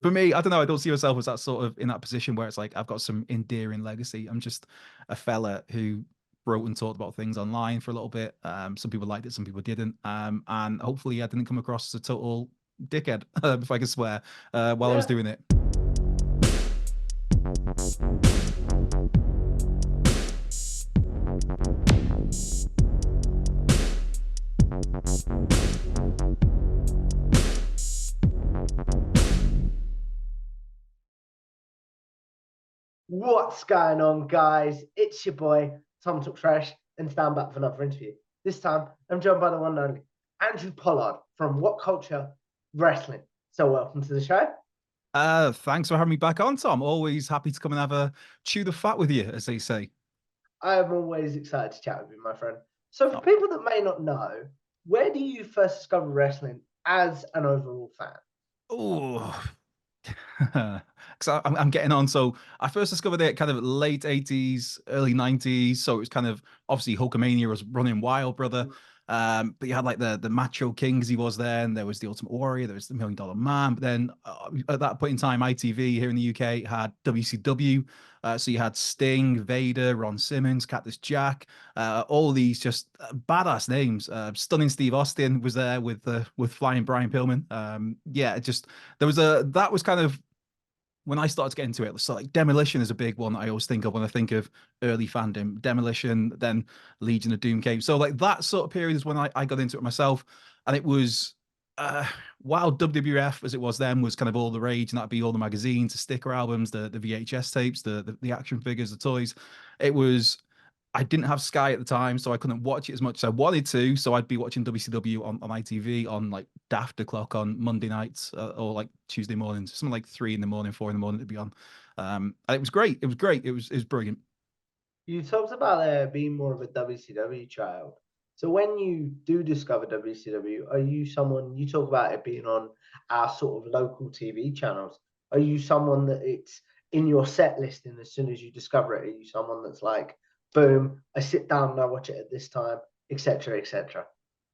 For me, I don't know. I don't see myself as that sort of in that position where it's like I've got some endearing legacy. I'm just a fella who wrote and talked about things online for a little bit. Some people liked it, some people didn't. And hopefully, I didn't come across as a total dickhead, if I can swear, while I was Yeah. doing it. What's going on, guys? It's your boy, Tom Talk Trash, and stand back for another interview. This time, I'm joined by the one and only Andrew Pollard from Whatculture Wrestling. So, welcome to the show. Thanks for having me back on, Tom. Always happy to come and have a chew the fat with you, as they say. I am always excited to chat with you, my friend. So, for Oh, people that may not know, where do you first discover wrestling as an overall fan? oh. Because I'm getting on. So I first discovered it kind of late 80s, early 90s. So it was kind of obviously Hulkamania was running wild, brother. But you had like the Macho King as he was then. There was the Ultimate Warrior. There was the Million Dollar Man. But then at that point in time, ITV here in the UK had WCW. So you had Sting, Vader, Ron Simmons, Cactus Jack, all these just badass names. Stunning Steve Austin was there with Flying Brian Pillman. Yeah, it just there was a that was kind of when I started to get into it. So like Demolition is a big one that I always think of when I think of early fandom. Demolition, then Legion of Doom came. So like that sort of period is when I got into it myself, and it was uh while WWF as it was then was kind of all the rage, and that'd be all the magazines, the sticker albums, the VHS tapes, the action figures, the toys. It was I didn't have Sky at the time, so I couldn't watch it as much as I wanted to. So I'd be watching WCW on ITV on like daft o'clock on Monday nights or like Tuesday mornings, something like 3 in the morning, 4 in the morning to be on. And it was great. It was great. It was brilliant. You talked about being more of a WCW child. So when you do discover WCW, are you someone you talk about it being on our sort of local TV channels? Are you someone that it's in your set listing as soon as you discover it? Are you someone that's like, boom, I sit down and I watch it at this time, etc., etc.?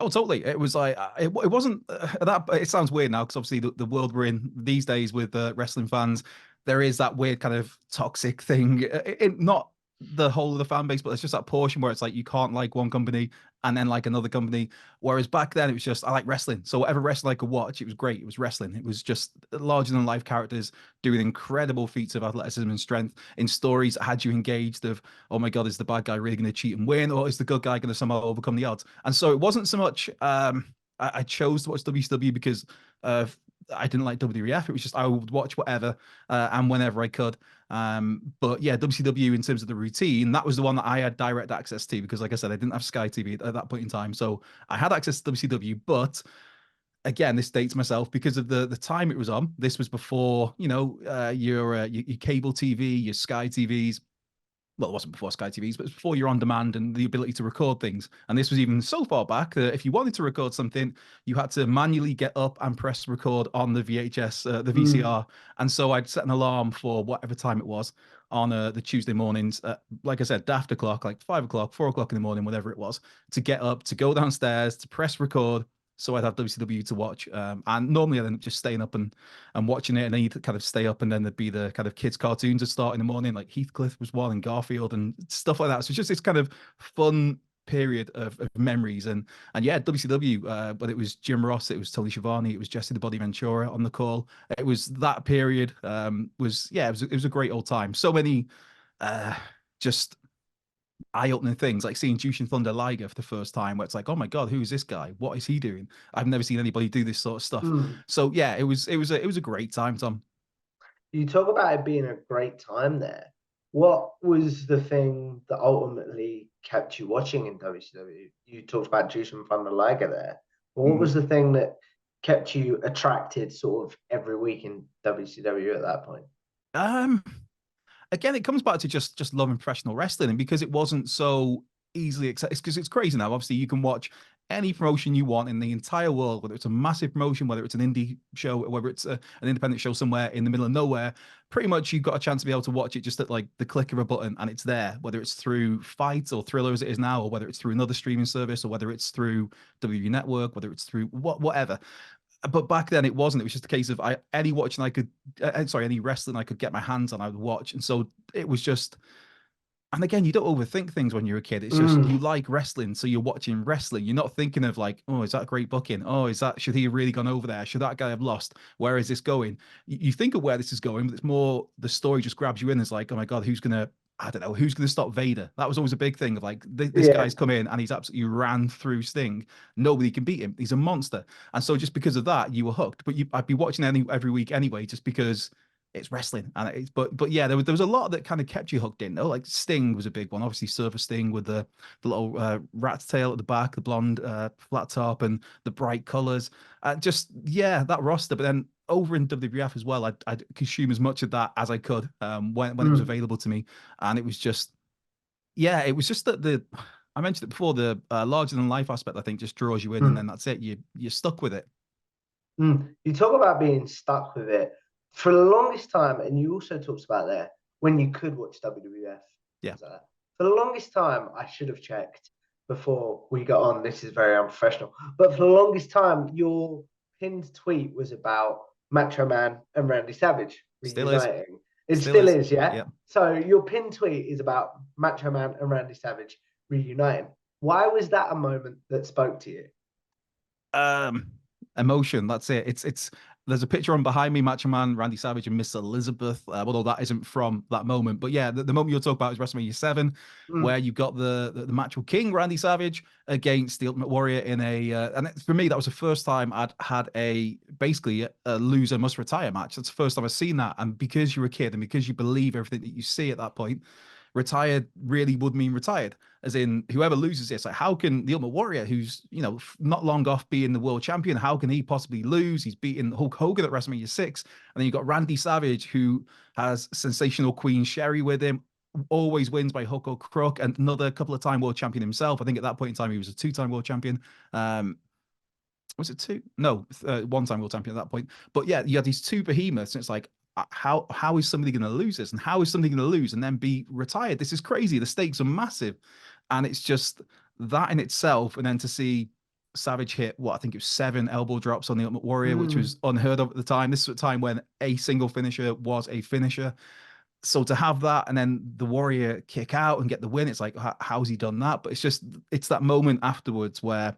Oh, totally. It was like it wasn't that. It sounds weird now because obviously the world we're in these days with wrestling fans, there is that weird kind of toxic thing. Not the whole of the fan base, but it's just that portion where it's like you can't like one company and then like another company. Whereas back then it was just I like wrestling, so whatever wrestling I could watch, it was great. It was wrestling. It was just larger than life characters doing incredible feats of athleticism and strength in stories that had you engaged. Of oh my god, is the bad guy really going to cheat and win, or is the good guy going to somehow overcome the odds? And so it wasn't so much I chose to watch WCW because I didn't like WWF. It was just I would watch whatever and whenever I could. But yeah, WCW in terms of the routine, that was the one that I had direct access to because, like I said, I didn't have Sky TV at that point in time, so I had access to WCW. But again, this dates myself because of the time it was on. This was before your cable TV, your Sky TVs. Well, it wasn't before Sky TVs, but it was before you're on demand and the ability to record things. And this was even so far back that if you wanted to record something, you had to manually get up and press record on the VHS, the Mm. VCR. And so I'd set an alarm for whatever time it was on the Tuesday mornings, like I said, daft o'clock, like 5 o'clock, 4 o'clock in the morning, whatever it was, to get up, to go downstairs, to press record. So I'd have WCW to watch. And normally I'd end up just staying up and watching it, and then you'd kind of stay up, and then there'd be the kind of kids' cartoons that start in the morning, like Heathcliff was one, and Garfield, and stuff like that. So it's just this kind of fun period of memories, and yeah, WCW. But it was Jim Ross, it was Tony Schiavone, it was Jesse the Body Ventura on the call. It was that period. Was yeah, it was a great old time. So many, just eye-opening things like seeing Jushin Thunder Liger for the first time, where it's like, oh my god, who is this guy? What is he doing? I've never seen anybody do this sort of stuff. Mm. So yeah, it was a great time, Tom. You talk about it being a great time there. What was the thing that ultimately kept you watching in WCW? You talked about Juice and Thunder Liger there. But what Mhm. was the thing that kept you attracted sort of every week in WCW at that point? Um, Again, it comes back to just loving professional wrestling, and because it wasn't so easily accessible, because it's crazy now. Obviously, you can watch any promotion you want in the entire world, whether it's a massive promotion, whether it's an indie show, or whether it's an independent show somewhere in the middle of nowhere. Pretty much, you've got a chance to be able to watch it just at like the click of a button, and it's there. Whether it's through Fight or Thriller as it is now, or whether it's through another streaming service, or whether it's through WWE Network, whether it's through whatever. but back then it wasn't. It was just a case of any watching I could, sorry, any wrestling I could get my hands on, I would watch. And so it was just, and again, you don't overthink things when you're a kid. It's just you Mm, like wrestling, so you're watching wrestling. You're not thinking of like, oh, is that great booking? Oh, is that should he have really gone over there? Should that guy have lost? Where is this going? You think of where this is going, but it's more the story just grabs you in. It's like, oh my god, who's gonna? I don't know who's going to stop Vader. That was always a big thing of like this yeah. guy's come in and he's absolutely ran through Sting. Nobody can beat him. He's a monster. And so just because of that, you were hooked. But I'd be watching every week anyway, just because it's wrestling. And it's but yeah, there was a lot that kind of kept you hooked in. Though, like Sting was a big one. Obviously, Surfer Sting with the little rat's tail at the back, the blonde flat top, and the bright colors. Just yeah, that roster. But then over in WWF as well, I'd consume as much of that as I could when it was Mm, available to me, and it was just yeah, it was just that the I mentioned it before, the larger than life aspect I think just draws you in, and then mm, that's it. You're stuck with it. You talk about being stuck with it for the longest time, and you also talked about there when you could watch WWF. Yeah, Things like that. For the longest time, I should have checked before we got on. This is very unprofessional. But for the longest time, your pinned tweet was about Macho Man and Randy Savage still is, reuniting. It still still is. is, yeah? Yeah. So your pinned tweet is about Macho Man and Randy Savage reuniting. Why was that a moment that spoke to you? Um, Emotion. That's it. It's. There's a picture on behind me, Macho Man, Randy Savage, and Miss Elizabeth. Although that isn't from that moment, but yeah, the moment you're talking about is WrestleMania 7, where Mm, you've got the Macho King Randy Savage against the Ultimate Warrior in a, and for me that was the first time I'd had a basically a loser must retire match. That's the first time I've seen that, and because you're a kid and because you believe everything that you see at that point, retired really would mean retired. As in, whoever loses this, like, how can the Ultimate Warrior, who's not long off being the world champion, how can he possibly lose? He's beaten Hulk Hogan at WrestleMania 6, and then you've got Randy Savage, who has sensational Queen Sherry with him, always wins by hook or crook, and another couple of time world champion himself. I think at that point in time he was a two-time world champion. Was it two? No, one-time world champion at that point. But yeah, you had these two behemoths, and it's like, how is somebody going to lose this, and how is somebody going to lose and then be retired? This is crazy. The stakes are massive, and it's just that in itself. And then to see Savage hit what I think it was 7 elbow drops on the Ultimate Warrior, which mm. was unheard of at the time. This was a time when a single finisher was a finisher. So to have that and then the Warrior kick out and get the win, it's like, how's he done that? But it's that moment afterwards where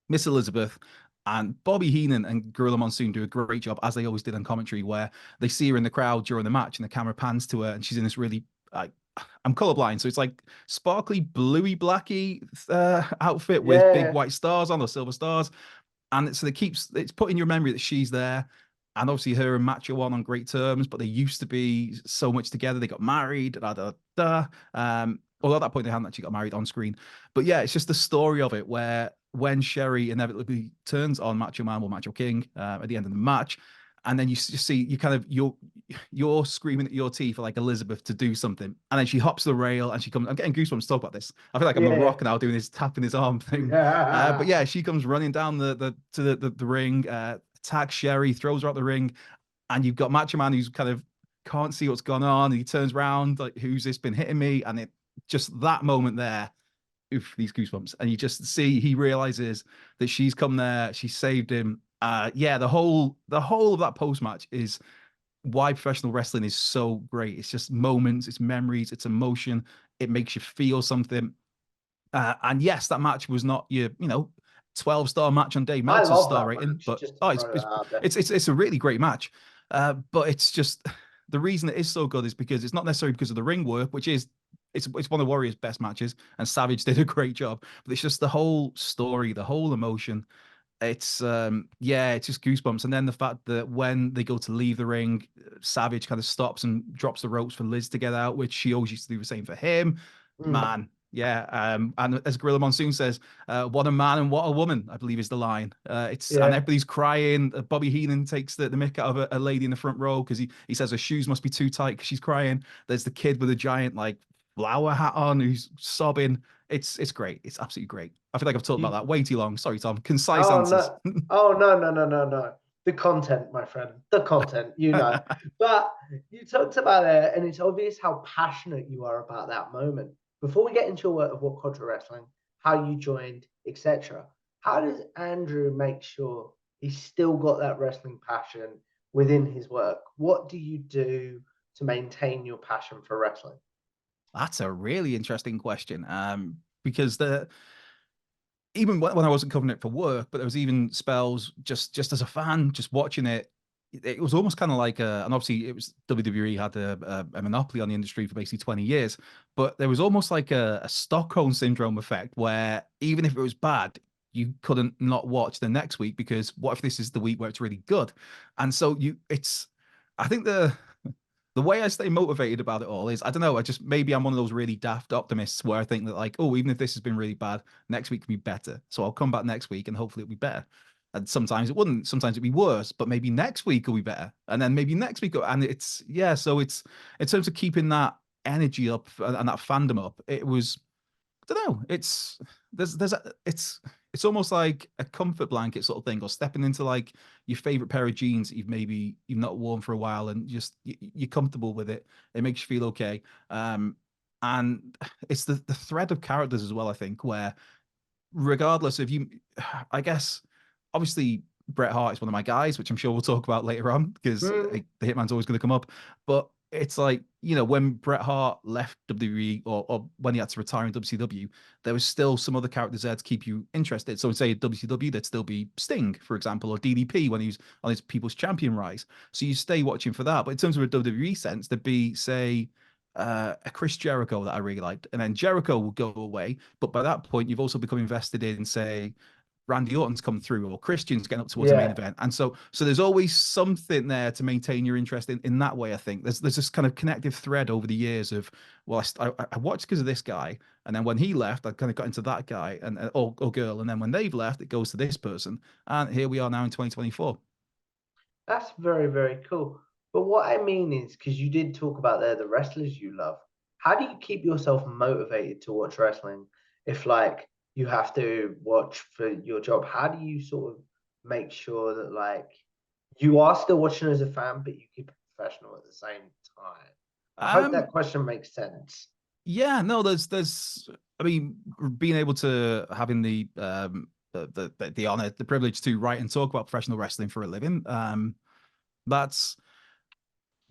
Miss Elizabeth and Bobby Heenan and Gorilla Monsoon do a great job, as they always did on commentary, where they see her in the crowd during the match and the camera pans to her and she's in this really, I'm colorblind, so it's like sparkly, bluey, blacky outfit with big Yeah. white stars on or silver stars. And so it's put in your memory that she's there. And obviously her and Macho on great terms, but they used to be so much together. They got married, da da da. Although at that point they hadn't actually got married on screen. But yeah, it's just the story of it where when Sherry inevitably turns on Macho Man or Macho King at the end of the match, and then you just see you kind of you're screaming at your teeth for like Elizabeth to do something, and then she hops the rail and she comes. I'm getting goosebumps to talk about this. I feel like I'm a Yeah. rock now doing this tapping his arm thing. But Yeah. yeah, she comes running down the ring, attacks Sherry, throws her out the ring, and you've got Macho Man who's kind of can't see what's gone on. And he turns around like, "Who's this been hitting me?" And it just that moment there, oof, these goosebumps. And you just see he realizes that she's come there, she saved him. Yeah, the whole of that post match is why professional wrestling is so great. It's just moments, it's memories, it's emotion. It makes you feel something. And yes, that match was not your, 12-star match on Dave I Meltzer's love star that rating, match, but just to oh, throw that out there. it's a really great match. But it's just the reason it is so good is because it's not necessarily because of the ring work, which is it's one of Warrior's best matches, and Savage did a great job. But it's just the whole story, the whole emotion. It's yeah, it's just goosebumps. And then the fact that when they go to leave the ring, Savage kind of stops and drops the ropes for Liz to get out, which she always used to do the same for him. Mm, Man, yeah. And as Gorilla Monsoon says, what a man and what a woman, I believe is the line. It's and yeah. everybody's crying. Bobby Heenan takes the mick out of a lady in the front row because he says her shoes must be too tight because she's crying. There's the kid with a giant like flower hat on who's sobbing. It's great. It's absolutely great. I feel like I've talked about You, that way too long. Sorry, Tom. Concise oh answers. no. Oh no, no, no, no, no. The content, my friend. The content, you know. But you talked about it, and it's obvious how passionate you are about that moment. Before we get into your work of what culture wrestling, how you joined, etc. How does Andrew make sure he's still got that wrestling passion within his work. What do you do to maintain your passion for wrestling? That's a really interesting question. Because the even when I wasn't covering it for work, but there was even spells just as a fan, just watching it. It was almost kind of like and obviously it was WWE had a monopoly on the industry for basically 20 years, but there was almost like a Stockholm syndrome effect where even if it was bad, you couldn't not watch the next week because what if this is the week where it's really good? And so I think the way I stay motivated about it all is I don't know. I just maybe I'm one of those really daft optimists where I think that like, oh, even if this has been really bad, next week can be better. So I'll come back next week and hopefully it'll be better. And sometimes it wouldn't. Sometimes it'd be worse, but maybe next week will be better. And then maybe next week, and it's yeah. So it's in terms of keeping that energy up and that fandom up. It was don't know. It's almost like a comfort blanket sort of thing, or stepping into like your favorite pair of jeans that you've not worn for a while, and just you're comfortable with it. It makes you feel okay. And it's the thread of characters as well. I think where regardless of you, I guess obviously Bret Hart is one of my guys, which I'm sure we'll talk about later on because Mm, the Hitman's always going to come up. But it's like, when Bret Hart left WWE or when he had to retire in WCW, there was still some other characters there to keep you interested. So, say at WCW, there'd still be Sting, for example, or DDP when he was on his People's Champion rise. So you stay watching for that. But in terms of a WWE sense, there'd be, say, a Chris Jericho that I really liked, and then Jericho will go away. But by that point, you've also become invested in, say, Randy Orton's come through or Christian's getting up towards the main yeah, event. And so there's always something there to maintain your interest in that way. I think there's this kind of connective thread over the years of, well, I watched because of this guy. And then when he left, I kind of got into that guy and or girl. And then when they've left, it goes to this person. And here we are now in 2024. that's very, very cool. But what I mean is, because you did talk about there the wrestlers you love, how do you keep yourself motivated to watch wrestling if like you have to watch for your job? How do you sort of make sure that like you are still watching as a fan, but you keep it professional at the same time? I hope that Um, question makes sense. yeah, no, I mean, being able to having the honor, the privilege to write and talk about professional wrestling for a living. That's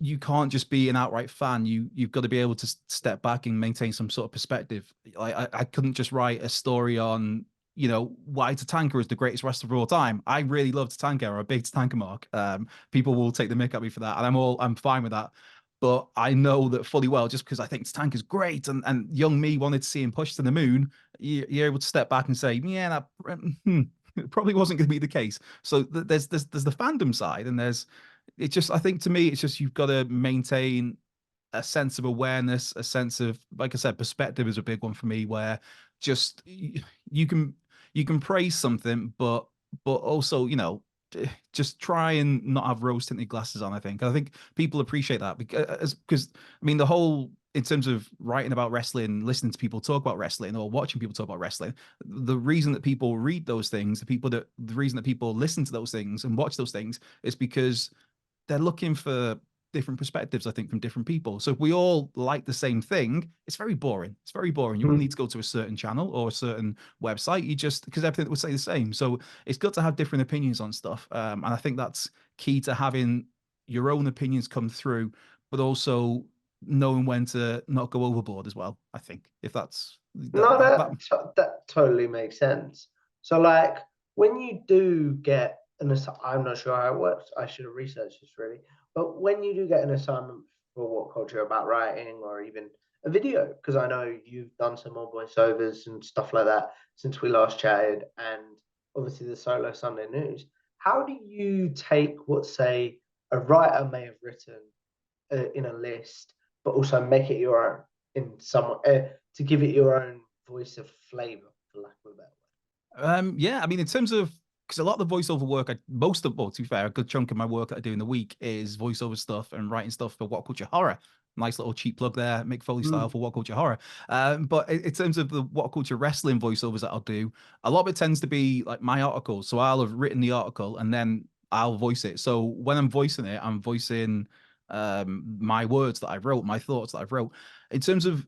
you can't just be an outright fan. You've got to be able to step back and maintain some sort of perspective. I couldn't just write a story on why Tatanka is the greatest wrestler of all time. I really love Tatanka. I'm a big Tatanka mark. People will take the mick at me for that, and I'm fine with that. But I know that fully well, just because I think Tatanka's great, and young me wanted to see him pushed to the moon. You're able to step back and say, yeah, that it probably wasn't going to be the case. So there's the fandom side, and there's it just I think to me it's just you've got to maintain a sense of awareness, a sense of, like I said, perspective is a big one for me, where just you can praise something, but also just try and not have rose tinted glasses on. I think people appreciate that because I mean the whole in terms of writing about wrestling, listening to people talk about wrestling, or watching people talk about wrestling, the reason that people read those things, the reason that people listen to those things and watch those things is because they're looking for different perspectives, I think, from different people. So if we all like the same thing, it's very boring. It's very boring. You wouldn't need to go to a certain channel or a certain website. You just because everything would say the same. So it's good to have different opinions on stuff. And I think that's key to having your own opinions come through, but also knowing when to not go overboard as well. I think if that's No, that that totally makes sense. So, like, when you do get I'm not sure how it works. I should have researched this really. But when you do get an assignment for What Culture about writing or even a video, because I know you've done some more voiceovers and stuff like that since we last chatted, and obviously the solo Sunday news. How do you take what, say, a writer may have written in a list, but also make it your own in some to give it your own voice of flavor, for lack of a better Yeah, I mean, in terms of because a lot of the voiceover work, well, to be fair, a good chunk of my work that I do in the week is voiceover stuff and writing stuff for What Culture Horror. Nice little cheap plug there, Mick Foley word. style for What Culture Horror. But in terms of the What Culture Wrestling voiceovers that I'll do, a lot of it tends to be like my articles. So I'll have written the article and then I'll voice it. So when I'm voicing it, I'm voicing my words that I wrote, my thoughts that I've wrote. In terms of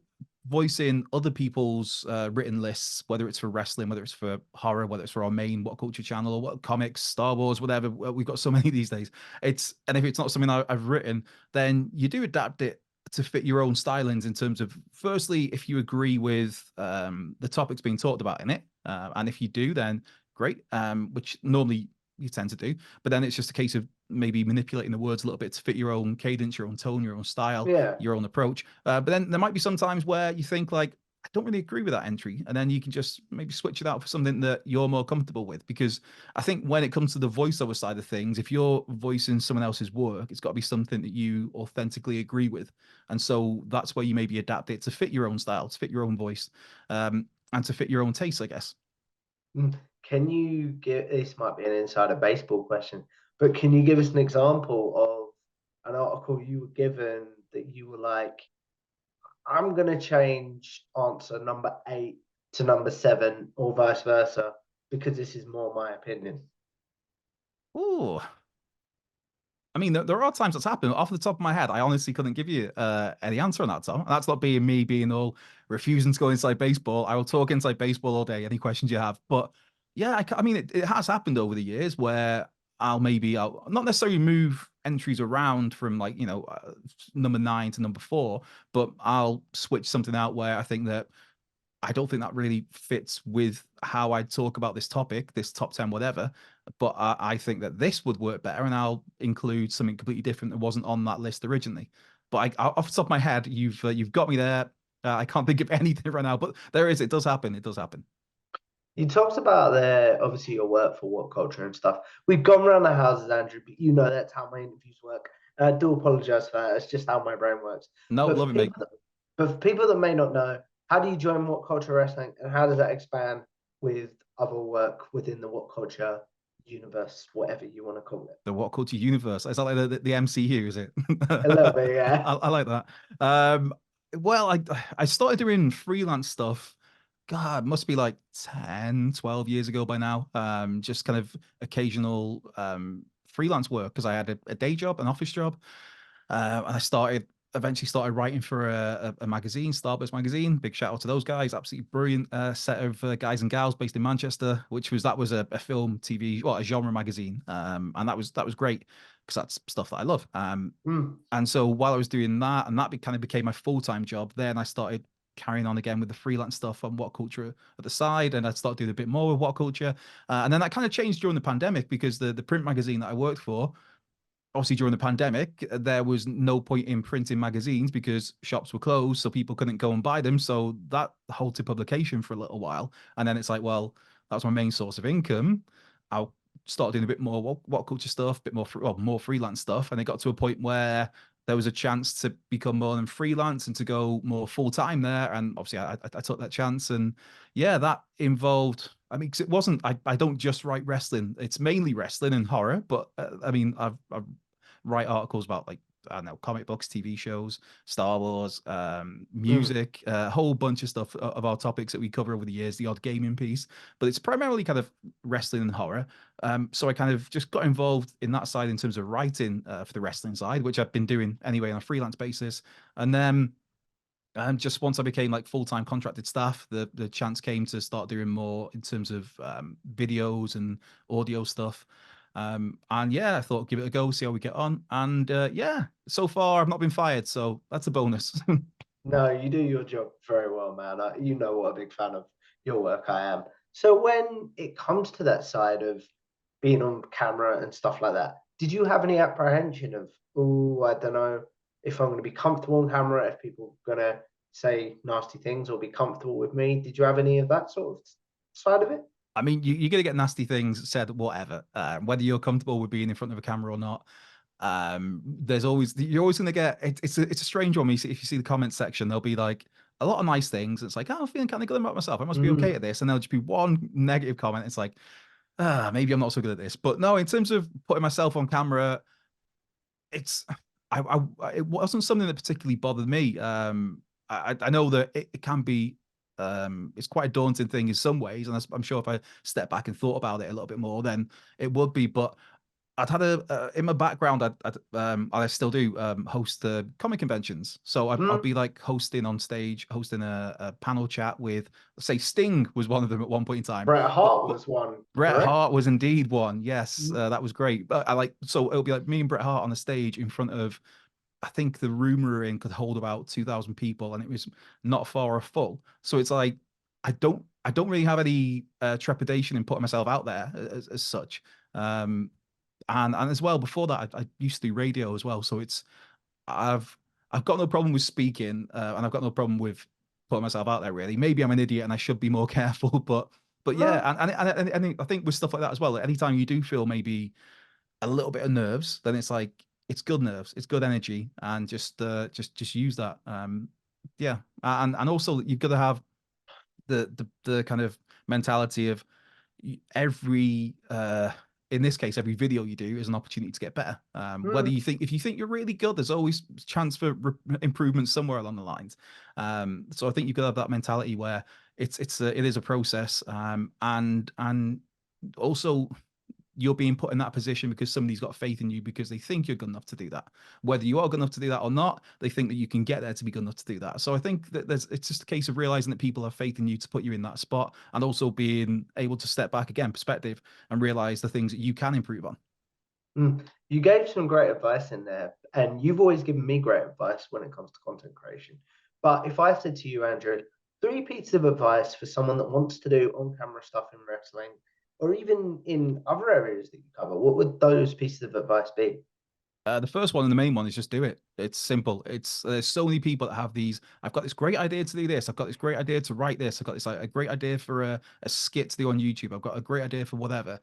voicing other people's written lists, whether it's for wrestling, whether it's for horror, whether it's for our main What Culture channel, or what comics, Star Wars, whatever. We've got so many these days. And if it's not something I've written, then you do adapt it to fit your own stylings in terms of, firstly, if you agree with the topics being talked about in it, and if you do, then great. Which normally you tend to do, but then it's just a case of maybe manipulating the words a little bit to fit your own cadence, your own tone, your own style, Yeah. your own approach. But then there might be some times where you think like, I don't really agree with that entry, and then you can just maybe switch it out for something that you're more comfortable with. Because I think when it comes to the voiceover side of things, if you're voicing someone else's work, it's got to be something that you authentically agree with, and so that's where you maybe adapt it to fit your own style, to fit your own voice, and to fit your own taste, I guess. Can you give, this might be an insider baseball question, but can you give us an example of an article you were given that you were like, I'm going to change answer number 8 to number 7 or vice versa because this is more my opinion? Oh, I mean, there are times that's happened. Off the top of my head, I honestly couldn't give you any answer on that, Tom. That's not being me being all refusing to go inside baseball. I will talk inside baseball all day. Any questions you have, but yeah, I mean, it has happened over the years where I'll not necessarily move entries around from like number 9 to number 4, but I'll switch something out where I think that I don't think that really fits with how I talk about this topic, this top 10, whatever. But I think that this would work better, and I'll include something completely different that wasn't on that list originally. But off the top of my head, you've got me there. I can't think of anything right now, but there is. It does happen. It does happen. You talked about there, obviously your work for What Culture and stuff. We've gone around the houses, Andrew, but you know that's how my interviews work. And I do apologize for that. It's just how my brain works. No, But for love it, mate. people that, but for people that may not know, how do you join What Culture Wrestling, and how does that expand with other work within the What Culture universe, whatever you want to call it? The What Culture universe. Is that like the MCU? Is it? A little bit, yeah. I like that. Um, well, I started doing freelance stuff. God, must be like 10, 12 years ago by now. Just kind of occasional freelance work because I had a day job, an office job. And eventually started writing for a magazine, Starburst magazine. Big shout out to those guys. Absolutely brilliant set of guys and gals based in Manchester, that was a film, TV, well, a genre magazine. And that was great because that's stuff that I love. Mm. And so while I was doing that, and that kind of became my full-time job, then I started carrying on again with the freelance stuff on What Culture at the side, and I started doing a bit more with What Culture. And then that kind of changed during the pandemic because the print magazine that I worked for, obviously during the pandemic, there was no point in printing magazines because shops were closed, so people couldn't go and buy them. So that halted publication for a little while. And then it's like, well, that was my main source of income. I'll start doing a bit more what culture stuff, a bit more more freelance stuff. And it got to a point where there was a chance to become more than freelance and to go more full time there. And obviously, I took that chance. And yeah, that involved. I mean, 'cause it wasn't. I don't just write wrestling. It's mainly wrestling and horror. But I mean, I've write articles about like I don't know, comic books, TV shows, Star Wars, Mm. music, a whole bunch of stuff of our topics that we cover over the years, the odd gaming piece, but it's primarily kind of wrestling and horror. So I kind of just got involved in that side in terms of writing for the wrestling side, which I've been doing anyway on a freelance basis. And then just once I became like full-time contracted staff, the chance came to start doing more in terms of videos and audio stuff. And yeah, I thought give it a go, see how we get on. And yeah, so far I've not been fired, so that's a bonus. No, you do your job very well, man. You know what a big fan of your work I am. So when it comes to that side of being on camera and stuff like that, did you have any apprehension of, oh, I don't know if I'm going to be comfortable on camera, if people are going to say nasty things or be comfortable with me? Did you have any of that sort of side of it? I mean, you're gonna get nasty things said, whatever, whether you're comfortable with being in front of a camera or not. You're always gonna get it's a strange one. If you see the comment section, there'll be like a lot of nice things. It's like, oh, I'm feeling kind of good about myself. I must be okay Mm. at this. And there'll just be one negative comment. It's like, maybe I'm not so good at this. But no, in terms of putting myself on camera, it's it wasn't something that particularly bothered me. I know that it can be it's quite a daunting thing in some ways, and I'm sure if I step back and thought about it a little bit more, then it would be. But I'd had a in my background. I still do host the comic conventions. So I'd Mm. be like hosting on stage, hosting a panel chat with, say, Sting was one of them at one point in time. Bret But Hart was one, Bret correct? Hart was indeed one. Yes, Mm. that was great. But I like, so it'll be like me and Bret Hart on the stage in front of, I think the room we were in could hold about 2,000 people, and it was not far off full. So it's like I don't really have any trepidation in putting myself out there as such. Um, and as well, before that, I used to do radio as well. So it's I've I've got no problem with speaking, and I've got no problem with putting myself out there. Really, maybe I'm an idiot and I should be more careful, but yeah, Mm. and I think with stuff like that as well. Anytime you do feel maybe a little bit of nerves, then it's like it's good nerves, it's good energy, and just use that. Yeah, and also you've got to have the kind of mentality of every in this case every video you do is an opportunity to get better. Whether Mm. you think, if you think you're really good, there's always chance for improvement somewhere along the lines. So I think you've got to have that mentality where it is a process, and also you're being put in that position because somebody's got faith in you because they think you're good enough to do that. Whether you are good enough to do that or not, they think that you can get there to be good enough to do that. So I think that it's just a case of realizing that people have faith in you to put you in that spot, and also being able to step back again, perspective, and realize the things that you can improve on. Mm. You gave some great advice in there, and you've always given me great advice when it comes to content creation. But if I said to you, Andrew, three pieces of advice for someone that wants to do on camera stuff in wrestling, or even in other areas that you cover, what would those pieces of advice be? The first one and the main one is just do it. It's simple. It's There's so many people that have these. I've got this great idea to do this. I've got this great idea to write this. I've got this like a great idea for a skit to do on YouTube. I've got a great idea for whatever,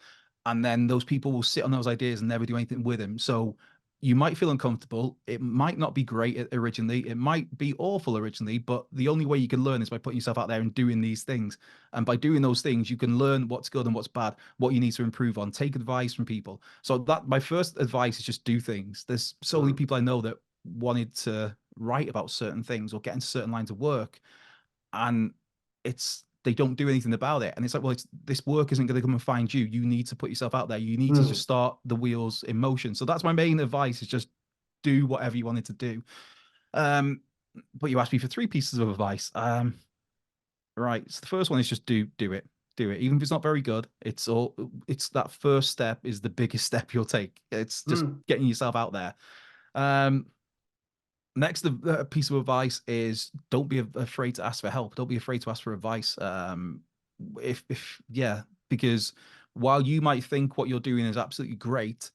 and then those people will sit on those ideas and never do anything with them. So you might feel uncomfortable. It might not be great originally. It might be awful originally, but the only way you can learn is by putting yourself out there and doing these things. And by doing those things, you can learn what's good and what's bad, what you need to improve on, take advice from people. So that my first advice is just do things. There's so many Mm. people I know that wanted to write about certain things or get into certain lines of work, and they don't do anything about it. And it's like, well, this work isn't going to come and find you. You need to put yourself out there. You need to just Mm. start the wheels in motion. So that's my main advice: is just do whatever you wanted to do. Um, but you asked me for three pieces of advice. Right. So the first one is just do it. Do it. Even if it's not very good, it's that first step is the biggest step you'll take. It's just Mm. getting yourself out there. Um, Next, the piece of advice is don't be afraid to ask for help. Don't be afraid to ask for advice. If yeah, because while you might think what you're doing is absolutely great,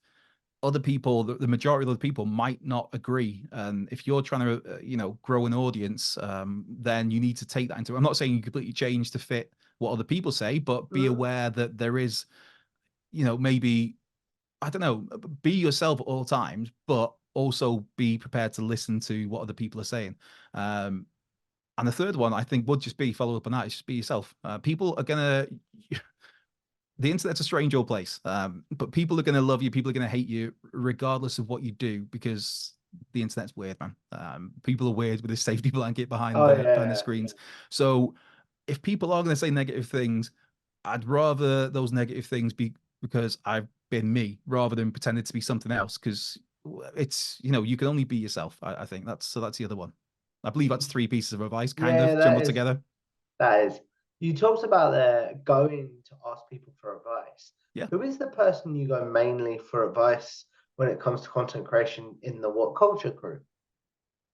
other people, the majority of the people might not agree. And if you're trying to, grow an audience, then you need to take that into. I'm not saying you completely change to fit what other people say, but be Mm. aware that there is, maybe, I don't know, be yourself at all times, but also be prepared to listen to what other people are saying. Um, and the third one, I think, would just be follow up on that. Is just be yourself. People are gonna. The internet's a strange old place, but people are gonna love you. People are gonna hate you, regardless of what you do, because the internet's weird, man. People are weird with a safety blanket behind Oh the yeah, yeah. screens. So if people are going to say negative things, I'd rather those negative things be because I've been me rather than pretending to be something else. Because it's, you can only be yourself. I think that's the other one. I believe that's three pieces of advice, kind Yeah, of jumbled together. that is. You talked about going to ask people for advice. Yeah. Who is the person you go mainly for advice when it comes to content creation in the What Culture crew?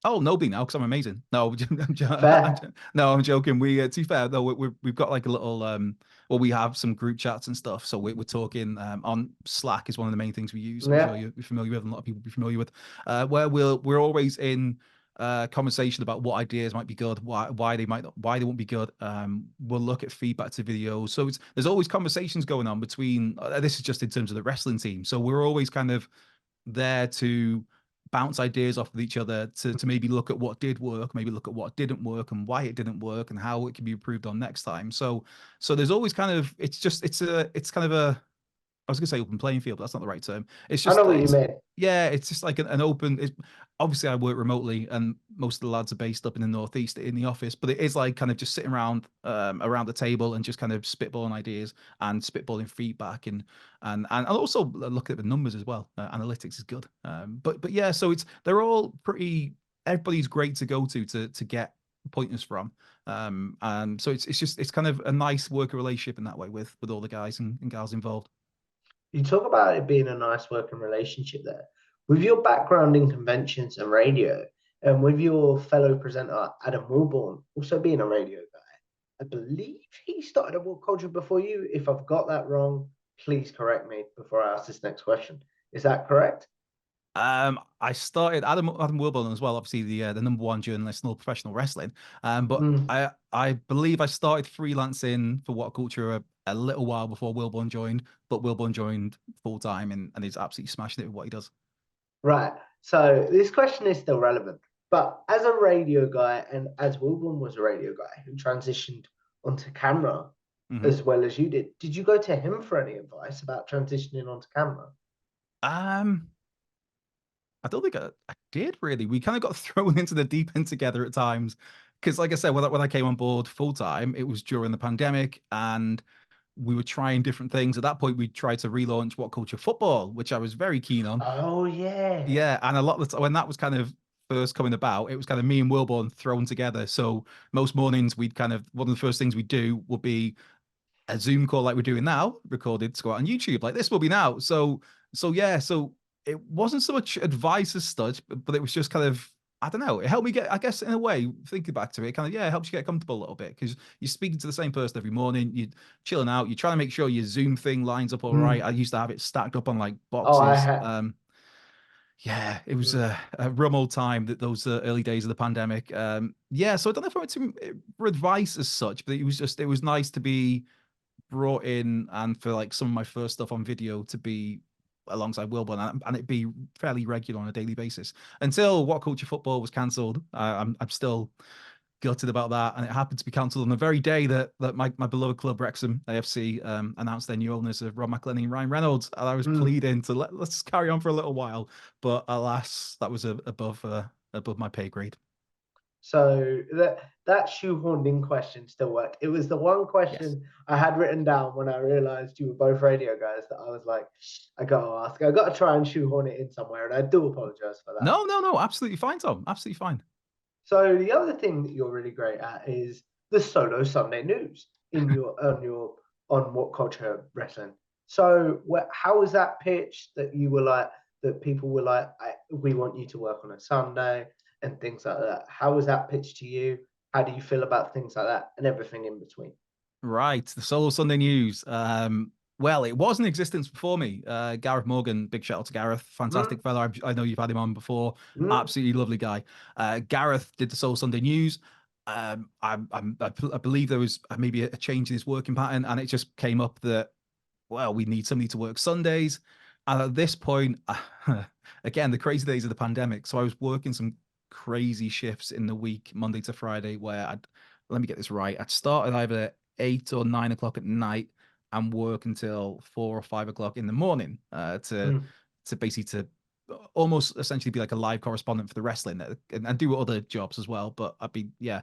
Oh, nobody now because I'm amazing. No, Fair. no, I'm joking. To be fair, though, we've got like a little well, we have some group chats and stuff. So we're talking on Slack is one of the main things we use. I'm sure Yeah. you're familiar with, and a lot of people be familiar with, where we're always in conversation about what ideas might be good, why they might not, why they won't be good. We'll look at feedback to videos. So there's always conversations going on between. This is just in terms of the wrestling team. So we're always kind of there to bounce ideas off of each other to maybe look at what did work, maybe look at what didn't work and why it didn't work and how it can be improved on next time. So there's always kind of it's kind of I was gonna say open playing field, but that's not the right term. It's I know just what you it's mean. yeah, it's just like an open. Obviously, I work remotely, and most of the lads are based up in the northeast in the office. But it is like kind of just sitting around the table and just kind of spitballing ideas and spitballing feedback and also looking at the numbers as well. Analytics is good. But yeah, so they're all pretty. Everybody's great to go to get pointers from. And so it's kind of a nice working relationship in that way with all the guys and gals involved. You talk about it being a nice working relationship there. With your background in conventions and radio, and with your fellow presenter Adam Wilborn also being a radio guy, I believe he started at Whatculture before you. If I've got that wrong, please correct me before I ask this next question. Is that correct? I started Adam Wilborn as well, obviously the number one journalist in all professional wrestling. But Mm, I believe I started freelancing for What Culture a little while before Wilborn joined, but Wilborn joined full time and he's absolutely smashing it with what he does. right. So this question is still relevant. But as a radio guy, and as Wilborn was a radio guy who transitioned onto camera Hmm. as well as you did you go to him for any advice about transitioning onto camera? Um, I don't think I did really. We kind of got thrown into the deep end together at times. Because, like I said, when I came on board full time, it was during the pandemic, and we were trying different things. At that point, we tried to relaunch What Culture Football, which I was very keen on. Oh yeah. Yeah, and a lot of the time when that was kind of first coming about, it was kind of me and Wilborn thrown together. So most mornings, we'd kind of one of the first things we'd do would be a Zoom call like we're doing now, recorded to go out on YouTube. Like this will be now. So yeah, so it wasn't so much advice as such, but it was just kind of I don't know. It helped me get, I guess, in a way, thinking back to it, kind of yeah, it helps you get comfortable a little bit because you're speaking to the same person every morning. You're chilling out. You're trying to make sure your Zoom thing lines up all right. Mm. I used to have it stacked up on like Oh, I boxes. had. Yeah, it was Mm. a rum old time that those early days of the pandemic. Yeah, so I don't know if I went to for advice as such, but it was nice to be brought in and for like some of my first stuff on video to be alongside Wilburn and it be fairly regular on a daily basis until What Culture Football was cancelled. I'm still gutted about that, and it happened to be cancelled on the very day that my beloved club Wrexham AFC announced their new owners of Rob McElhenney and Ryan Reynolds, and I was Mm. pleading to let's just carry on for a little while, but alas, that was above my pay grade. So that shoehorned in question still worked. It was the one Yes. question I had written down when I realized you were both radio guys that I was like, I gotta ask. I gotta try and shoehorn it in somewhere, and I do apologize for that. No, absolutely fine, Tom. Absolutely fine. So the other thing that you're really great at is the solo Sunday news in your on What Culture Wrestling. So how was that pitched that you were like that people were like we want you to work on a Sunday and things like that? How was that pitched to you? How do you feel about things like that and everything in between? Right, the Solo Sunday News. Well, it was in existence before me. Gareth Morgan, big shout out to Gareth, Mm, fantastic fellow. I know you've had him on before. mm, Absolutely lovely guy. Gareth did the Solo Sunday News. I believe there was maybe a change in his working pattern, and it just came up that well, we need somebody to work Sundays. And at this point, again, the crazy days of the pandemic. So I was working some crazy shifts in the week, Monday to Friday, where let me get this right. I'd start at either 8 or 9 o'clock at night and work until 4 or 5 o'clock in the morning mm. to basically to almost essentially be like a live correspondent for the wrestling and do other jobs as well. But I'd be, yeah,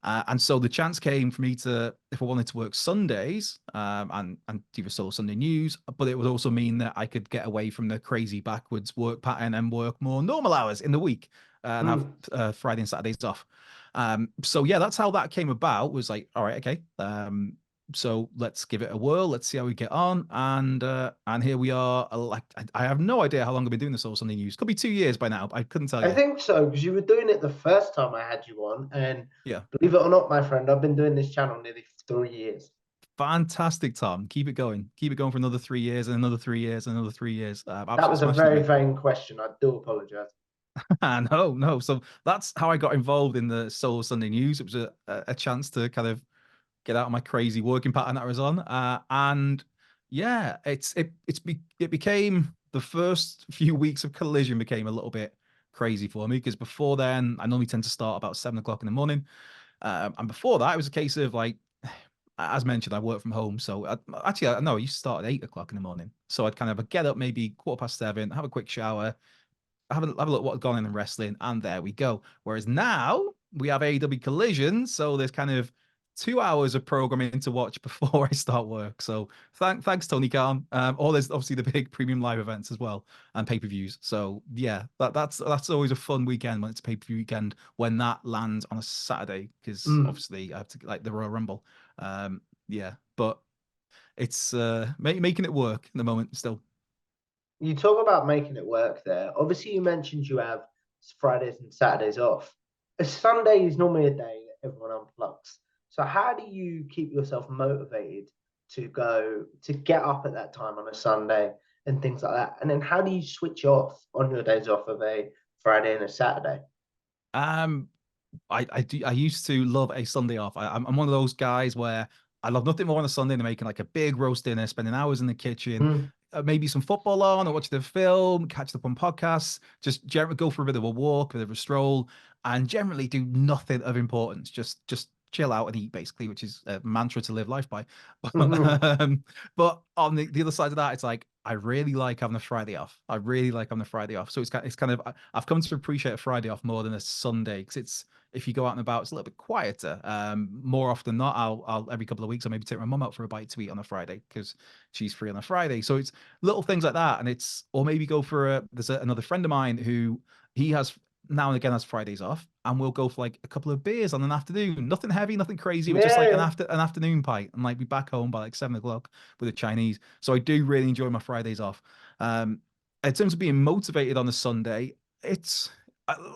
and so the chance came for me to, if I wanted to work Sundays, and do the solo Sunday news, but it would also mean that I could get away from the crazy backwards work pattern and work more normal hours in the week, and have Mm. Friday and Saturdays off. So yeah, that's how that came about. Was like, all right, okay. So let's give it a whirl. Let's see how we get on. And here we are. Like I have no idea how long I've been doing the solo Sunday news. Could be 2 years by now. I couldn't tell I you. think so because you were doing it the first time I had you on, and Yeah. believe it or not, my friend, I've been doing this channel nearly 3 years. Fantastic, Tom. Keep it going. Keep it going for another 3 years and another 3 years and another 3 years. That Absolutely was a smashing it, very mate. vain question. I do apologize. No. So that's how I got involved in the Solo Sunday News. It was a chance to kind of get out of my crazy working pattern that I was on. And yeah, it became the first few weeks of Collision became a little bit crazy for me because before then I normally tend to start about 7 o'clock in the morning. And before that, it was a case of like as mentioned, I work from home. So actually, I know I used to start at 8 o'clock in the morning. So I'd kind of get up maybe 7:15, have a quick shower, have a look what's gone on in wrestling, and there we go. Whereas now we have AEW Collision, so there's kind of 2 hours of programming to watch before I start work. So thanks Tony Khan. Or there's obviously the big premium live events as well and pay-per-views. So yeah, that's always a fun weekend when it's pay-per-view weekend when that lands on a Saturday because obviously I have to like the Royal Rumble. Yeah, but it's making it work at the moment still. You talk about making it work there. Obviously, you mentioned you have Fridays and Saturdays off. A Sunday is normally a day that everyone unplugs. So, how do you keep yourself motivated to go to get up at that time on a Sunday and things like that? And then, how do you switch off on your days off of a Friday and a Saturday? Um, I used to love a Sunday off. I'm one of those guys where I love nothing more on a Sunday than making like a big roast dinner, spending hours in the kitchen, Mm, maybe some football on, or watching the film, catch up on podcasts, just generally go for a bit of a walk, a bit of a stroll, and generally do nothing of importance. Just chill out and eat, basically, which is a mantra to live life by. mhm. But on the other side of that, it's like I really like having a Friday off. I really like having a Friday off. So it's kind of I've come to appreciate a Friday off more than a Sunday because it's if you go out and about, it's a little bit quieter. More often than not, I'll every couple of weeks I'll maybe take my mum out for a bite to eat on a Friday because she's free on a Friday. So it's little things like that, and it's or maybe go for another friend of mine who he has now and again has Fridays off, and we'll go for like a couple of beers on an afternoon. Nothing heavy, nothing crazy, but just like Yeah. an afternoon pint, and like be back home by like 7 o'clock with a Chinese. So I do really enjoy my Fridays off. In terms of being motivated on a Sunday, it's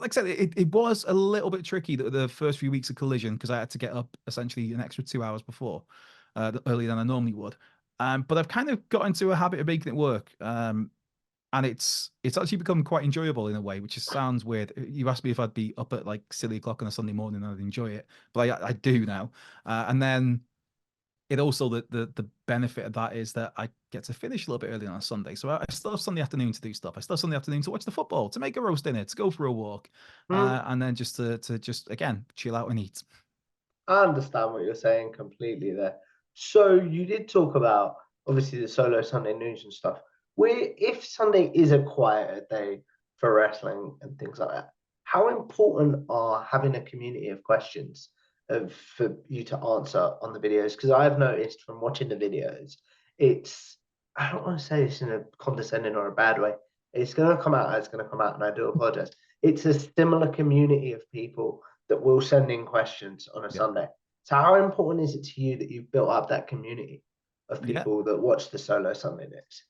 like I said, it was a little bit tricky the first few weeks of Collision because I had to get up essentially an extra 2 hours before, earlier than I normally would. But I've kind of got into a habit of making it work. And it's actually become quite enjoyable in a way, which just sounds weird. You asked me if I'd be up at like silly o'clock on a Sunday morning and I'd enjoy it, but I do now. And then it also the benefit of that is that I get to finish a little bit early on a Sunday, so I still have Sunday afternoon to do stuff. I still have Sunday afternoon to watch the football, to make a roast dinner, to go for a walk, Mm. and then just to just again chill out and eat. I understand what you're saying completely there. So you did talk about obviously the solo Sunday news and stuff. Where if Sunday is a quieter day for wrestling and things like that, how important are having a community of questions for you to answer on the videos? Because I've noticed from watching the videos, it's I don't want to say this in a condescending or a bad way. It's going to come out. It's going to come out, and I do apologize. It's a similar community of people that will send in questions on a Yeah, Sunday. So how important is it to you that you've built up that community of yeah. people that watch the solo Sunday nights?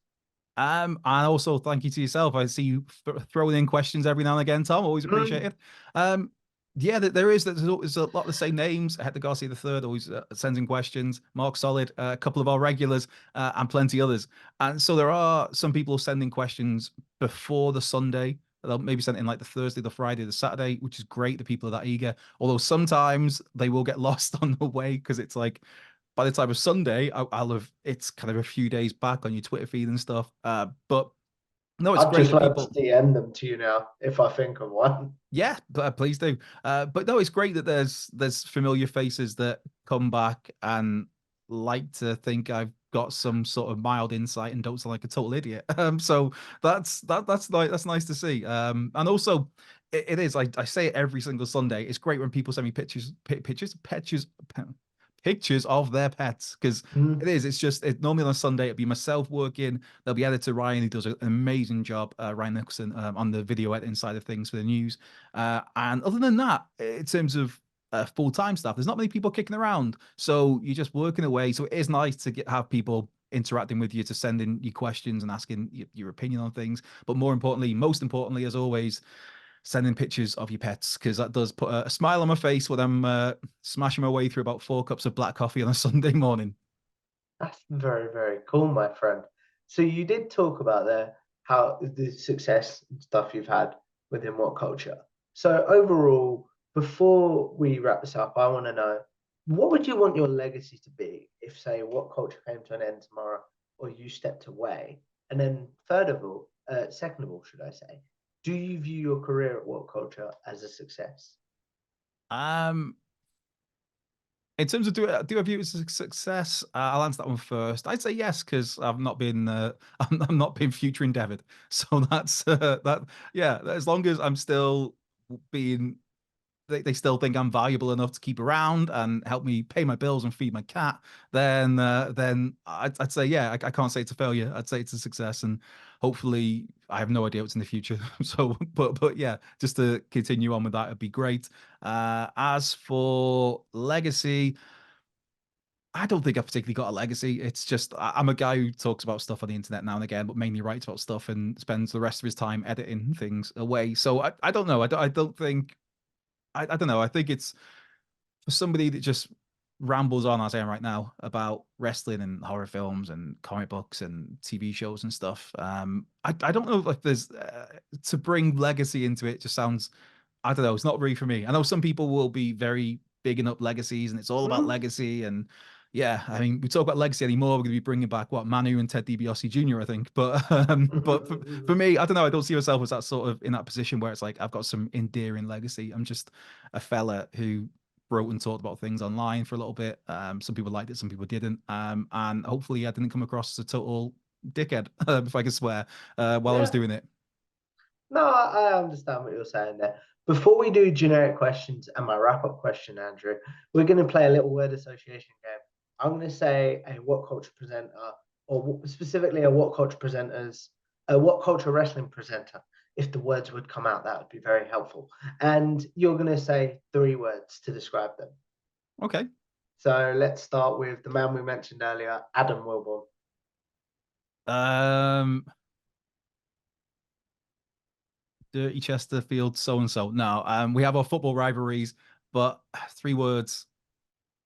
And also thank you to yourself. I see you throwing in questions every now and again, Tom. Always Mm, appreciated. Yeah, there's a lot of the same names. Hector Garcia the third always sends in questions. Mark Solid, a couple of our regulars, and plenty others. And so there are some people sending questions before the Sunday. They'll maybe send in like the Thursday, the Friday, the Saturday, which is great. The people are that eager. Although sometimes they will get lost on the way because it's like by the time of Sunday, I'll have it's kind of a few days back on your Twitter feed and stuff. But no, it's I'd great just that like to people. DM them to you now if I think of one. Yeah, please do. But no, it's great that there's familiar faces that come back and like to think I've got some sort of mild insight and don't sound like a total idiot. So that's nice to see. And also it is I say it every single Sunday. It's great when people send me pictures of their pets because Mm, it's just normally on a Sunday it'd be myself working. There'll be editor Ryan who does an amazing job, Ryan Nicholson, on the video editing side of things for the news. And other than that, in terms of full-time stuff, there's not many people kicking around, so you're just working away. So it is nice to have people interacting with you, to send in your questions and asking your opinion on things, but most importantly as always, sending pictures of your pets because that does put a smile on my face when I'm smashing my way through about 4 cups of black coffee on a Sunday morning. that's very, very cool, my friend. So you did talk about there how the success and stuff you've had within what culture. So overall, before we wrap this up, I want to know what would you want your legacy to be if, say, what culture came to an end tomorrow, or you stepped away? And then, second of all, should I say, do you view your career at what culture as a success? Um, In terms of do I view it as a success? I'll answer that one first. I'd say yes because I've not been I'm not been future endeavored. So that's that. Yeah, as long as I'm still being they still think I'm valuable enough to keep around and help me pay my bills and feed my cat, then I'd say yeah. I can't say it's a failure. I'd say it's a success, and hopefully I have no idea what's in the future. So, but yeah, just to continue on with that, it'd be great. As for legacy. I don't think I've particularly got a legacy. It's just I'm a guy who talks about stuff on the internet now and again, but mainly writes about stuff and spends the rest of his time editing things away. So I don't know. I don't think I don't know. I think it's for somebody that just rambles on as I am right now about wrestling and horror films and comic books and TV shows and stuff. I don't know if like there's to bring legacy into it just sounds I don't know. It's not really for me. I know some people will be very bigging up legacies, and it's all about Mm. legacy. And yeah, I mean, we talk about legacy anymore. We're going to be bringing back what Manu and Ted DiBiase Jr. I think, but for me, I don't know. I don't see myself as that sort of in that position where it's like I've got some endearing legacy. I'm just a fella who wrote and talked about things online for a little bit. Some people liked it, some people didn't. And hopefully, I didn't come across as a total dickhead, if I can swear, while I was Yeah. doing it. No, I understand what you're saying there. Before we do generic questions and my wrap-up question, Andrew, we're going to play a little word association game. I'm going to say a what culture presenter, or specifically a what culture wrestling presenter. If the words would come out, that would be very helpful. And you're going to say 3 words to describe them. Okay. So let's start with the man we mentioned earlier, Adam Wilborn. Um, Dirty Chesterfield, so and so. No, we have our football rivalries, but 3 words.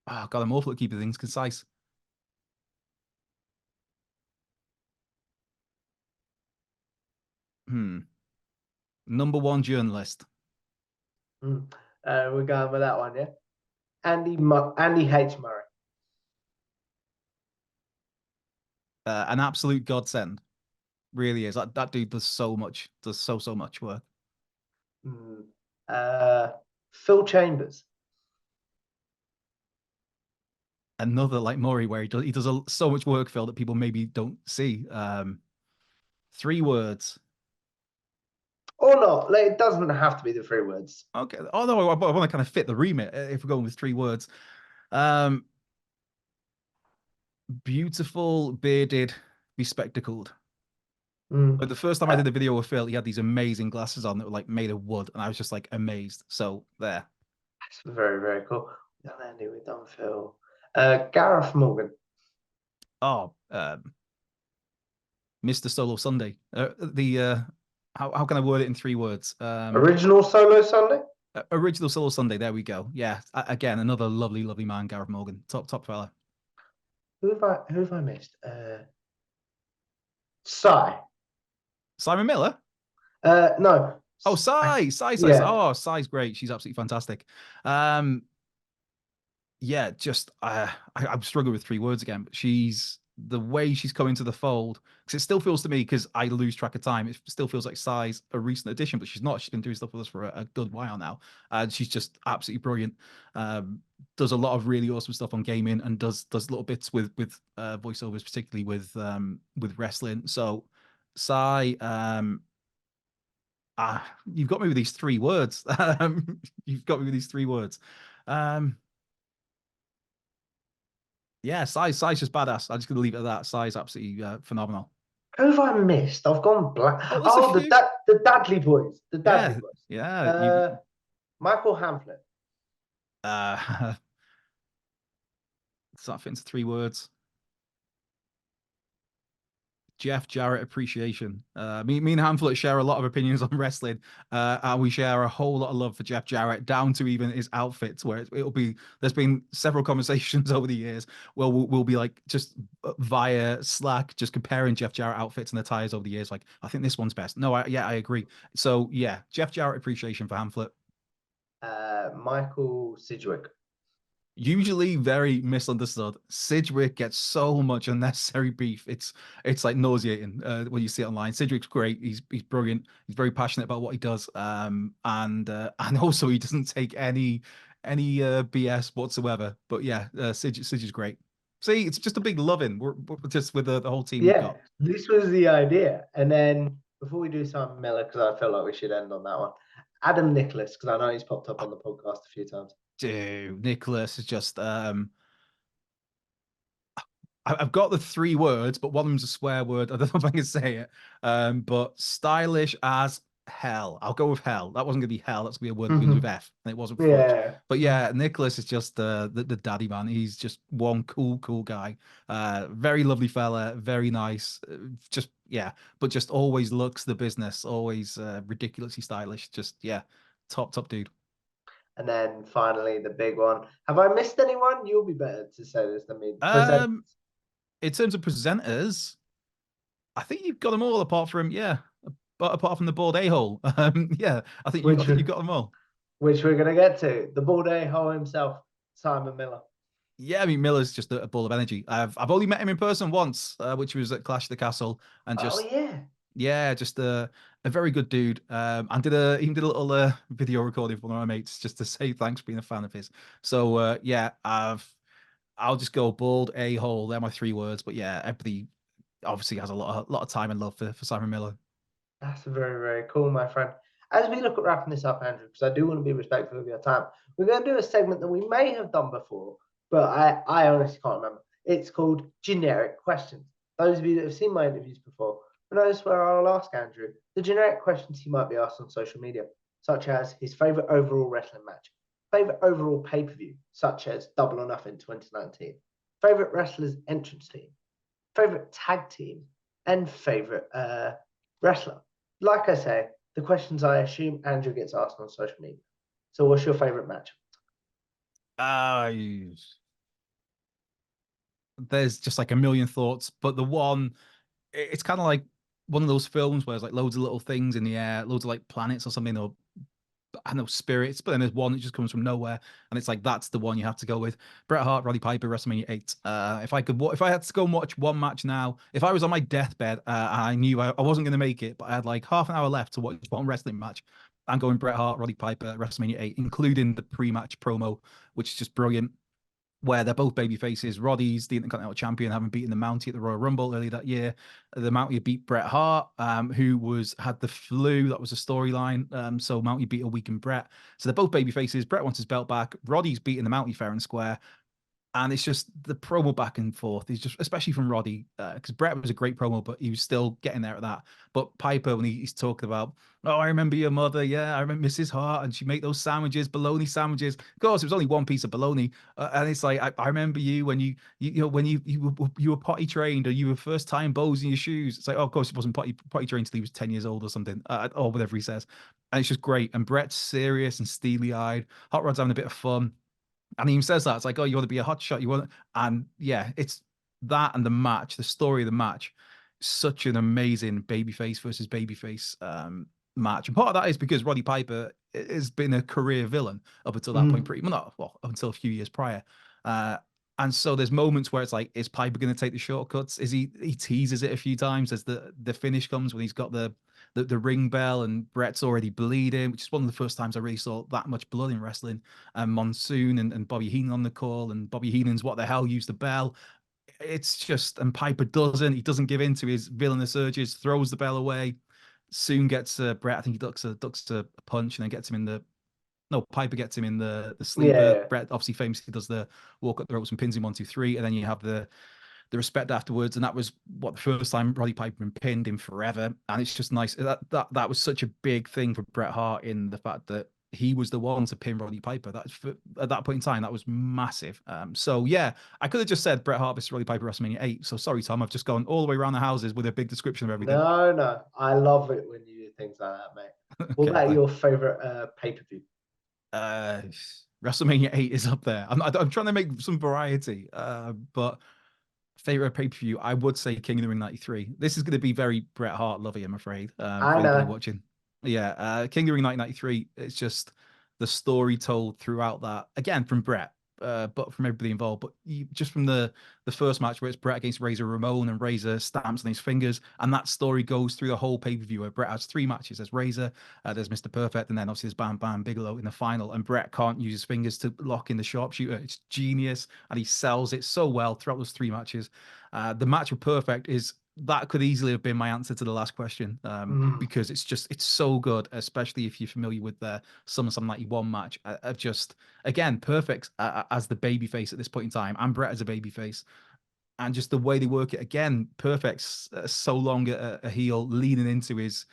Oh God, I'm awful at keeping things concise. Hmm. Number one journalist. Mm. We're going with that one, yeah. Andy H Murray. An absolute godsend. Really is. That dude does so much. Does so much work. Mm. Uh, Phil Chambers. Another like Maury, where he does so much work, Phil, that people maybe don't see. 3 words. Or not. Like, it doesn't have to be the 3 words. Okay. Although I want to kind of fit the remit if we're going with 3 words. Um, Beautiful, bearded, bespectacled. Mm. But the first time I Uh, did a video with Phil, he had these amazing glasses on that were like made of wood, and I was just like amazed. So there. that's very, very cool. We've done Andy, we've done Phil. Gareth Morgan. Oh, Mr. Solo Sunday. How can I word it in 3 words? Original Solo Sunday. Original Solo Sunday. There we go. Yeah. Again, another lovely man, Gareth Morgan. Top fella. Who have I missed? Sai. Simon Miller. No. Oh, I, Sai. yeah. Oh, Sai's great. She's absolutely fantastic. Um, yeah, just I'm struggling with 3 words again, but she's the way she's coming to the fold because it still feels to me because I lose track of time. It still feels like Sai's a recent addition, but she's not. She's been doing stuff with us for a good while now, and she's just absolutely brilliant. Does a lot of really awesome stuff on gaming and does little bits with voiceovers, particularly with wrestling. So, Sai, you've got me with these 3 words. You've got me with these 3 words. Um, Yeah, Sai's just badass. I'm just gonna leave it at that. Sai's absolutely phenomenal. Who have I missed? I've gone blank. Oh, there's a Oh, few. the Dudley boys. The Dudley Yeah, boys. yeah. You Uh, Michael Hamflett. uh, does that fit into 3 words? Jeff Jarrett appreciation. Me and Hamflet share a lot of opinions on wrestling, and we share a whole lot of love for Jeff Jarrett, down to even his outfits. Where it'll be, there's been several conversations over the years where we'll be like just via Slack, just comparing Jeff Jarrett outfits and attires over the years. Like, I think this one's best. No, I agree. So yeah, Jeff Jarrett appreciation for Hamflet. Michael Sidgwick. Usually very misunderstood. Sidgwick gets so much unnecessary beef. It's like nauseating when you see it online. Sidgwick's great. He's brilliant. He's very passionate about what he does. And also he doesn't take BS whatsoever. But yeah, Sige is great. See, it's just a big loving. We're just with the whole team we've Yeah, got. this was the idea. And then before we do Simon Miller, because I feel like we should end on that one, Adam Nicholas, because I know he's popped up on the podcast a few times. Dude, Nicholas is just I've got the three words, but one of them's a swear word. I don't know if I can say it. But stylish as hell. I'll go with hell. That wasn't gonna be hell. That's gonna be a word that begins with F, and it wasn't fudge. Yeah, But yeah, Nicholas is just the daddy man. He's just one cool guy. Very lovely fella, very nice. Just yeah, but just always looks the business. Always ridiculously stylish. Just yeah, top dude. and then finally the big one. Have I missed anyone? You'll be better to say this than me. Present. Um, in terms of presenters. I think you've got them all apart from yeah, but apart from the bald a-hole. Yeah, I which think you've got them all. which we're gonna get to. The bald a-hole himself, Simon Miller. Yeah, I mean Miller's just a ball of energy. I've only met him in person once, which was at Clash of the Castle, and Oh just yeah, yeah, just a very good dude. And even did a little video recording for one of my mates just to say thanks for being a fan of his. So yeah, I'll just go bald a-hole. They're my three words. But yeah, everybody obviously has a lot of time and love for Simon Miller. that's very very cool, my friend. As we look at wrapping this up, Andrew, because I do want to be respectful of your time, we're going to do a segment that we may have done before, but I honestly can't remember. It's called generic questions. Those of you that have seen my interviews before will know this where I'll ask Andrew the generic questions he might be asked on social media, such as his favorite overall wrestling match, favorite overall pay per view, such as Double or Nothing 2019, favorite wrestler's entrance team, favorite tag team, and favorite wrestler. Like I say, the questions I assume Andrew gets asked on social media. So, what's your favorite match? Uh, there's just like a million thoughts, but the one, it's kind of like one of those films where there's like loads of little things in the air, loads of like planets or something, or I don't know, spirits, but then there's one that just comes from nowhere, and it's like that's the one you have to go with. Bret Hart, Roddy Piper, WrestleMania 8. If I had to go and watch one match now, if I was on my deathbed and I knew I wasn't going to make it, but I had like half an hour left to watch one wrestling match, I'm going Bret Hart, Roddy Piper, WrestleMania 8, including the pre-match promo, which is just brilliant, where they're both baby faces. Roddy's the Intercontinental Champion, having beaten the Mountie at the Royal Rumble earlier that year. The Mountie beat Bret Hart, who had the flu. That was a storyline. So Mountie beat a weakened Bret. So they're both baby faces. Bret wants his belt back. Roddy's beating the Mountie fair and square. And it's just the promo back and forth. He's just, especially from Roddy, because Bret was a great promo, but he was still getting there at that. But Piper, when he's talking about, oh, I remember your mother. Yeah, I remember Mrs. Hart, and she make those sandwiches, bologna sandwiches. Of course, it was only one piece of bologna, and it's like I remember you when you know when you were potty trained or you were first tying bows in your shoes. It's like, oh, of course, he wasn't potty trained until he was 10 years old or something, or whatever he says. And it's just great. And Bret's serious and steely eyed. Hot Rod's having a bit of fun. And he even says that it's like, oh, you want to be a hot shot, you want, and yeah, it's that and the match, the story of the match, such an amazing babyface versus babyface match. And part of that is because Roddy Piper has been a career villain up until that point, Mm. pretty well, up until a few years prior. And so there's moments where it's like, is Piper going to take the shortcuts? Is he teases it a few times as the finish comes when he's got the ring bell and Brett's already bleeding, which is one of the first times I really saw that much blood in wrestling. And Monsoon and Bobby Heenan on the call, and Bobby Heenan's what the hell used the bell. It's just, and Piper he doesn't give in to his villainous urges, throws the bell away. Soon gets Brett, I think he ducks a punch and then gets him in the no, Piper gets him in the sleeper. Yeah, Brett obviously famously does the walk up the ropes and pins him 1, 2, 3, and then you have the respect afterwards. And that was what the first time Roddy Piper been pinned in forever. And it's just nice. That was such a big thing for Bret Hart in the fact that he was the one to pin Roddy Piper. At that point in time, that was massive. So yeah, I could have just said Bret Hart versus Roddy Piper WrestleMania 8. So sorry, Tom, I've just gone all the way around the houses with a big description of everything. no, I love it when you do things like that, mate. What Okay, about thanks. your favorite pay per view? Uh, WrestleMania 8 is up there. I'm trying to make some variety, but favorite pay per view, I would say King of the Ring '93. This is going to be very Bret Hart lovey, I'm afraid, for I anybody know. watching. Yeah, King of the Ring 1993. It's just the story told throughout that again from Bret. but from everybody involved. But just from the first match where it's Brett against Razor Ramon and Razor stamps on his fingers, and that story goes through the whole pay per view where Brett has 3 matches. There's Razor, there's Mr. Perfect, and then obviously there's Bam Bam Bigelow in the final. And Brett can't use his fingers to lock in the sharpshooter. It's genius, and he sells it so well throughout those 3 matches. The match with Perfect is that could easily have been my answer to the last question, because it's so good, especially if you're familiar with the SummerSlam 91 match. Just again, Perfect as the babyface at this point in time, and Brett as a babyface, and just the way they work it again. Perfect's so long a heel, leaning into his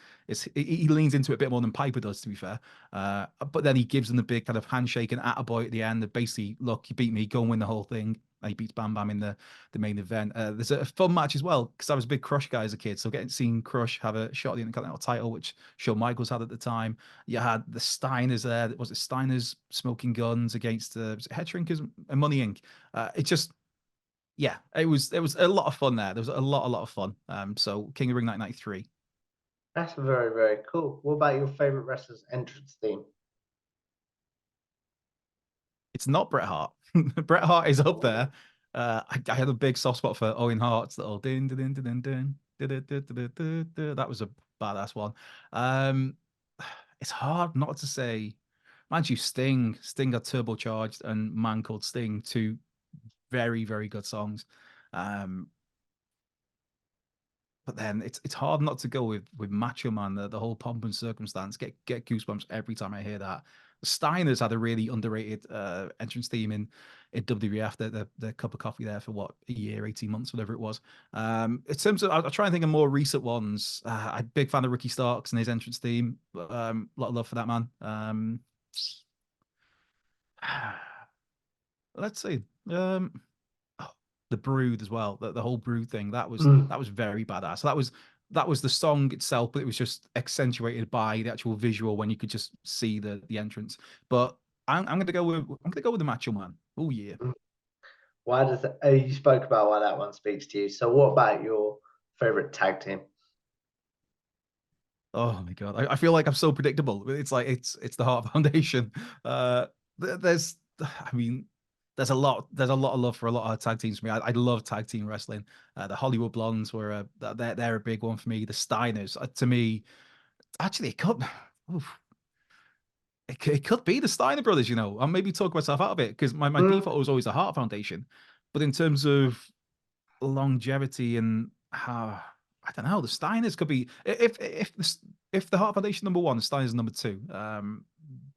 he leans into it a bit more than Piper does, to be fair. But then he gives him the big kind of handshake and attaboy at the end of basically, look, you beat me, go and win the whole thing. And he beats Bam Bam in the main event. There's a fun match as well, because I was a big Crush guy as a kid, so getting seen Crush have a shot at the Intercontinental title, which Shawn Michaels had at the time. You had the Steiners there. Was it Steiners, Smoking Guns against was it Head Shrinkers and Money Inc. It just, yeah, it was a lot of fun there. There was a lot of fun. So King of Ring 1993. That's very, very cool. What about your favorite wrestler's entrance theme? It's not Bret Hart. Bret Hart is up there. I had a big soft spot for Owen Hart's little din din din din din. That was a badass one. It's hard not to say. Mind you, Sting got turbocharged, and Man Called Sting, two very, very good songs. But then it's hard not to go with Macho Man, the whole pomp and circumstance. Get goosebumps every time I hear that. Steiner's had a really underrated entrance theme in WWF. The cup of coffee there for what, a year, 18 months, whatever it was. In terms of, I'll try and think of more recent ones. I'm a big fan of Ricky Starks and his entrance theme. A lot of love for that man. Let's see. The Brood as well, the whole Brood thing, that was very badass. So that was the song itself, but it was just accentuated by the actual visual when you could just see the entrance. But I'm gonna go with the Macho Man. Oh yeah. Why does you spoke about why that one speaks to you? So what about your favorite tag team? Oh my god, I feel like I'm so predictable. It's like it's the Heart Foundation. There's, I mean, there's a lot of love for a lot of tag teams for me. I love tag team wrestling. The Hollywood Blondes were they're a big one for me. The Steiners, to me, actually, it could. Oof, it could be the Steiner brothers, you know. I'll maybe talk myself out of it, because my default was always the Heart Foundation. But in terms of longevity and how, I don't know, the Steiners could be, if the Heart Foundation #1, the Steiners #2,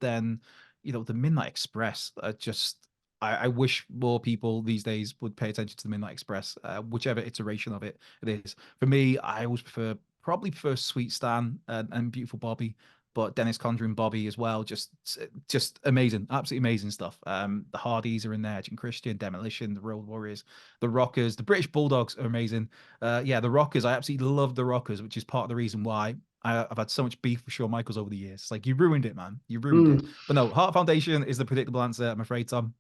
then the Midnight Express. I wish more people these days would pay attention to the Midnight Express, whichever iteration of it is. For me, I always probably prefer Sweet Stan and Beautiful Bobby, but Dennis Conjuring Bobby as well. Just amazing, absolutely amazing stuff. The Hardys are in there, Jim Christian, Demolition, the Road Warriors, the Rockers, the British Bulldogs are amazing. Yeah, the Rockers, I absolutely love the Rockers, which is part of the reason why I've had so much beef with Shawn Michaels over the years. It's like, you ruined it, man. You ruined it. But no, Heart Foundation is the predictable answer, I'm afraid, Tom.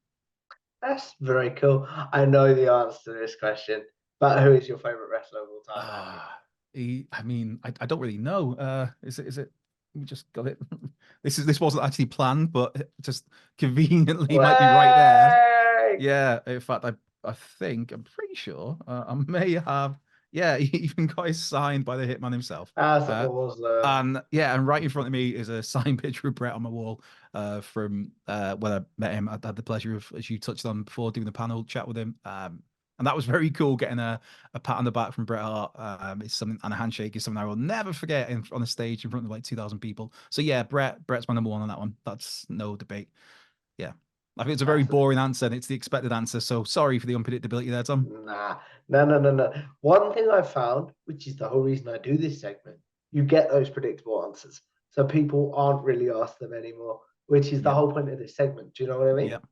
That's very cool. I know the answer to this question, but who is your favorite wrestler of all time, Andrew? I mean, I don't really know. Is it? We just got it. This wasn't actually planned, but just conveniently might be right there. Way! Yeah. In fact, I'm pretty sure I may have. Yeah, he even got his signed by the Hitman himself. That's awesome. And yeah, and right in front of me is a signed picture of Brett on my wall from when I met him. I had the pleasure of, as you touched on before, doing the panel chat with him. And that was very cool, getting a pat on the back from Bret Hart. It's something, and a handshake is something I will never forget on a stage in front of like 2,000 people. So yeah, Brett's my #1 on that one. That's no debate. Yeah. I think it's a very boring answer, and it's the expected answer. So sorry for the unpredictability there, Tom. Nah, no. One thing I found, which is the whole reason I do this segment, you get those predictable answers. So people aren't really asked them anymore, which is the Yep. whole point of this segment. Do you know what I mean? Yep.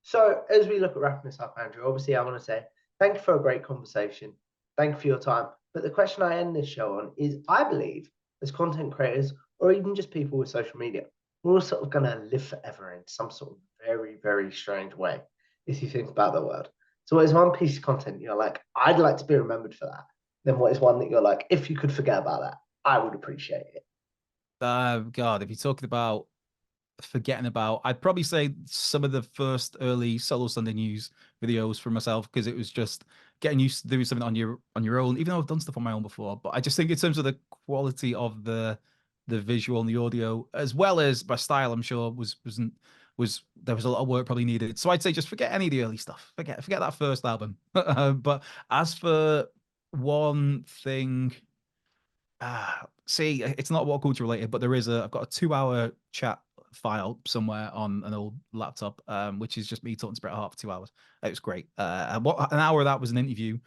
So as we look at wrapping this up, Andrew, obviously I want to say thank you for a great conversation. Thank you for your time. But the question I end this show on is, I believe as content creators, or even just people with social media, we're all sort of going to live forever in some sort of very, very strange way, if you think about the word. So what is one piece of content you're like, I'd like to be remembered for that? Then what is one that you're like, if you could forget about that, I would appreciate it? God, if you're talking about forgetting about. I'd probably say some of the first early solo Sunday news videos for myself, because it was just getting used to doing something on your own, even though I've done stuff on my own before. But I just think in terms of the quality of the visual and the audio, as well as my style, I'm sure was there was a lot of work probably needed. So I'd say just forget any of the early stuff. Forget that first album. But as for one thing, see, it's not Whatculture related, but I've got a 2 hour chat file somewhere on an old laptop, which is just me talking to Bret Hart for 2 hours. It was great. An hour of that was an interview.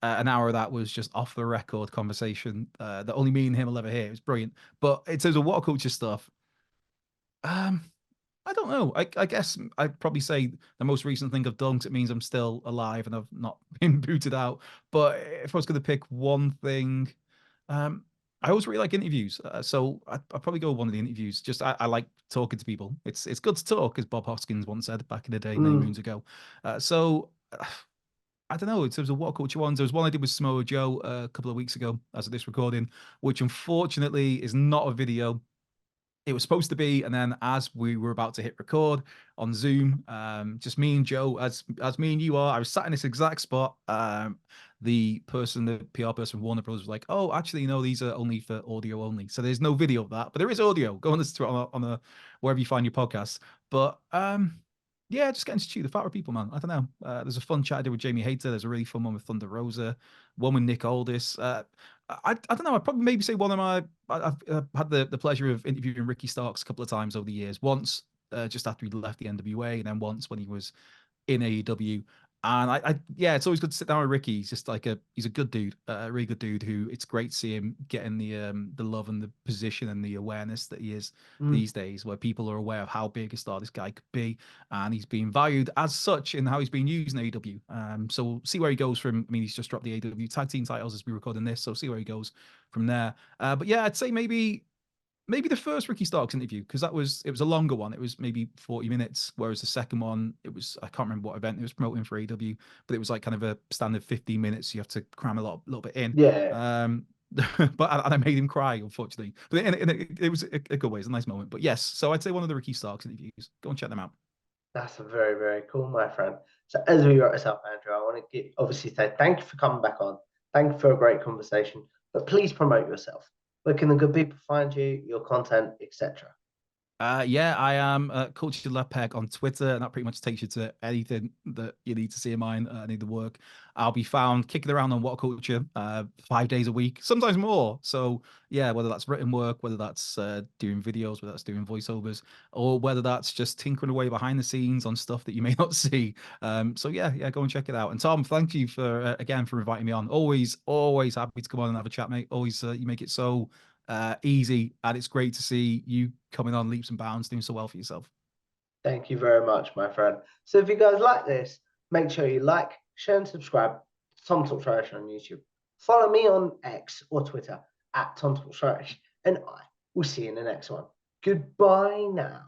An hour of that was just off the record conversation that only me and him will ever hear. It was brilliant. But in terms of Whatculture stuff, um, I don't know. I guess I'd probably say the most recent thing I've done, because it means I'm still alive and I've not been booted out. But if I was going to pick one thing, um, I always really like interviews. So I'd probably go with one of the interviews. Just I like talking to people. It's good to talk, as Bob Hoskins once said back in the day, many Mm. moons ago. So I don't know. In terms of Whatculture ones, there was one I did with Samoa Joe a couple of weeks ago as of this recording, which unfortunately is not a video. It was supposed to be, and then as we were about to hit record on Zoom, just me and Joe, as me and you are, I was sat in this exact spot. The PR person from Warner Bros. Was like, "Oh, actually, no, these are only for audio only, so there's no video of that, but there is audio. Go on this on a wherever you find your podcasts." But yeah, just getting to chew the fat with people, man. I don't know. There's a fun chat I did with Jamie Hayter. There's a really fun one with Thunder Rosa, one with Nick Aldis. I don't know. I'd probably maybe say one of my. I've had the pleasure of interviewing Ricky Starks a couple of times over the years. Once just after he left the NWA, and then once when he was in AEW. And yeah, it's always good to sit down with Ricky. He's just like he's a good dude, a really good dude who it's great to see him getting the love and the position and the awareness that he is Mm. these days, where people are aware of how big a star this guy could be, and he's being valued as such in how he's being used in AEW. So we'll see where he goes from. I mean, he's just dropped the AEW tag team titles as we recording this, so see where he goes from there. But yeah, I'd say maybe the first Ricky Starks interview, because it was a longer one. It was maybe 40 minutes, whereas the second one, it was, I can't remember what event it was promoting for AW, but it was like kind of a standard 15 minutes. You have to cram little bit in. Yeah, But I made him cry, unfortunately. But it was a good way. It's a nice moment. But yes, so I'd say one of the Ricky Starks interviews. Go and check them out. that's very, very cool, my friend. So as we wrap this up, Andrew, I want to obviously say thank you for coming back on. Thank you for a great conversation. But please promote yourself. Where can the good people find you, your content, etc.? Yeah, I am Culture Left Peg on Twitter, and that pretty much takes you to anything that you need to see of mine. I need the work. I'll be found kicking around on Whatculture 5 days a week, sometimes more. So yeah, whether that's written work, whether that's doing videos, whether that's doing voiceovers, or whether that's just tinkering away behind the scenes on stuff that you may not see. So yeah, go and check it out. And Tom, thank you for again for inviting me on. Always happy to come on and have a chat, mate. Always, you make it so easy, and it's great to see you coming on leaps and bounds, doing so well for yourself. Thank you very much, my friend. So if you guys like this, make sure you like, share, and subscribe to Tom Talks Irish on YouTube. Follow me on X or Twitter at Tom Talks Irish, and I will see you in the next one. Goodbye now.